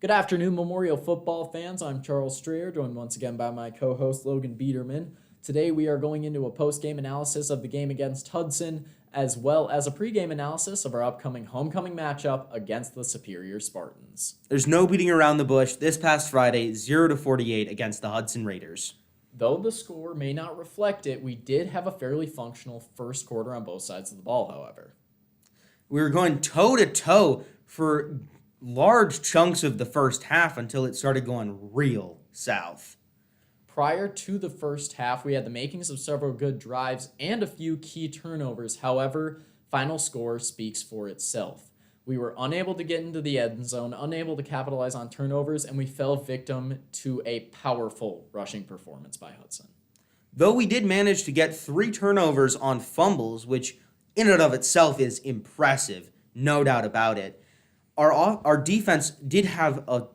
Good afternoon, Memorial football fans. I'm Charles Strayer, joined once again by my co-host Logan Biedermann. Today we are going into a post-game analysis of the game against Hudson, as well as a pre-game analysis of our upcoming homecoming matchup against the Superior Spartans. There's no beating around the bush. This past Friday, 0-48 against the Hudson Raiders. Though the score may not reflect it, we did have a fairly functional first quarter on both sides of the ball, however. We were going toe-to-toe for large chunks of the first half until it started going real south. Prior to the first half, we had the makings of several good drives and a few key turnovers. However, final score speaks for itself. We were unable to get into the end zone, unable to capitalize on turnovers, and we fell victim to a powerful rushing performance by Hudson. Though we did manage to get 3 turnovers on fumbles, which in and of itself is impressive, no doubt about it, our defense did have a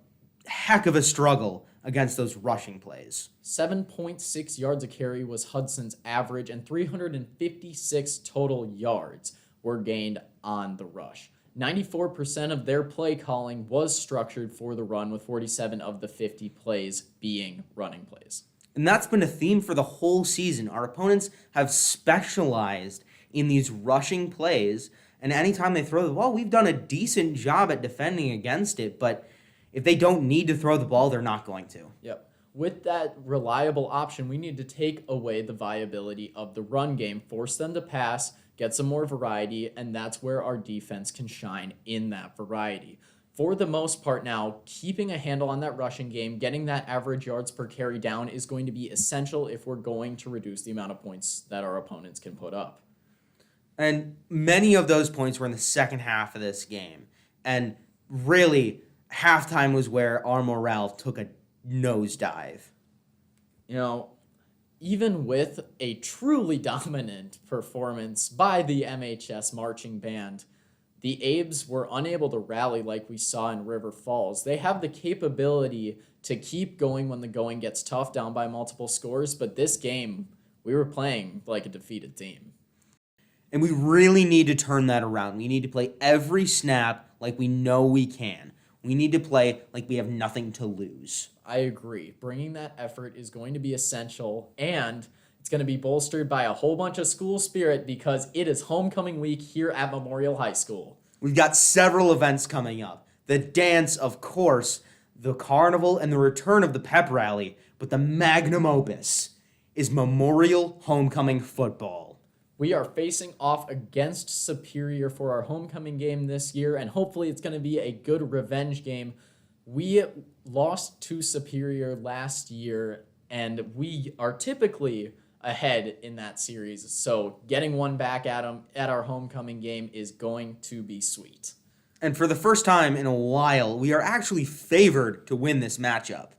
heck of a struggle against those rushing plays. 7.6 yards a carry was Hudson's average, and 356 total yards were gained on the rush. 94% of their play calling was structured for the run, with 47 of the 50 plays being running plays. And that's been a theme for the whole season. Our opponents have specialized in these rushing plays, and anytime they throw the ball, we've done a decent job at defending against it, but if they don't need to throw the ball, they're not going to. Yep. With that reliable option, we need to take away the viability of the run game, force them to pass, get some more variety, and that's where our defense can shine in that variety. For the most part now, keeping a handle on that rushing game, getting that average yards per carry down is going to be essential if we're going to reduce the amount of points that our opponents can put up. And many of those points were in the second half of this game. And really, halftime was where our morale took a nosedive. You know, even with a truly dominant performance by the MHS marching band, the Abes were unable to rally like we saw in River Falls. They have the capability to keep going when the going gets tough down by multiple scores, but this game, we were playing like a defeated team. And we really need to turn that around. We need to play every snap like we know we can. We need to play like we have nothing to lose. I agree. Bringing that effort is going to be essential, and it's going to be bolstered by a whole bunch of school spirit because it is homecoming week here at Memorial High School. We've got several events coming up. The dance, of course, the carnival, and the return of the pep rally. But the magnum opus is Memorial Homecoming football. We are facing off against Superior for our homecoming game this year, and hopefully it's going to be a good revenge game. We lost to Superior last year, and we are typically ahead in that series, so getting one back at them at our homecoming game is going to be sweet. And for the first time in a while, we are actually favored to win this matchup.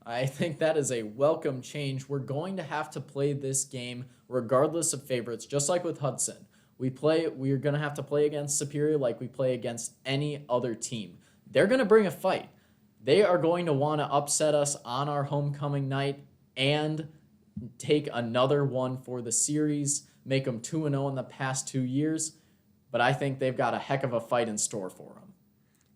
I think that is a welcome change. We're going to have to play this game regardless of favorites, just like with Hudson. We are going to have to play against Superior like we play against any other team. They're going to bring a fight. They are going to want to upset us on our homecoming night and take another one for the series, make them 2-0 in the past 2 years, but I think they've got a heck of a fight in store for them.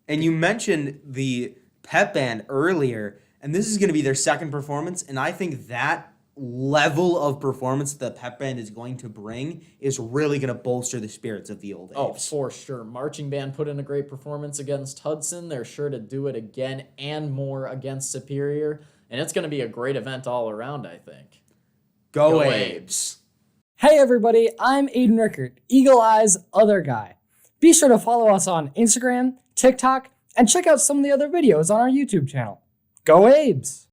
And you mentioned the pep band earlier, and this is going to be their second performance, and I think that level of performance the pep band is going to bring is really going to bolster the spirits of the old Abes. Oh, for sure. Marching band put in a great performance against Hudson. They're sure to do it again and more against Superior, and it's going to be a great event all around, I think. Go Abes. Hey everybody, I'm Aiden Rickard, Eagle Eyes Other Guy. Be sure to follow us on Instagram, TikTok, and check out some of the other videos on our YouTube channel. Go Abes!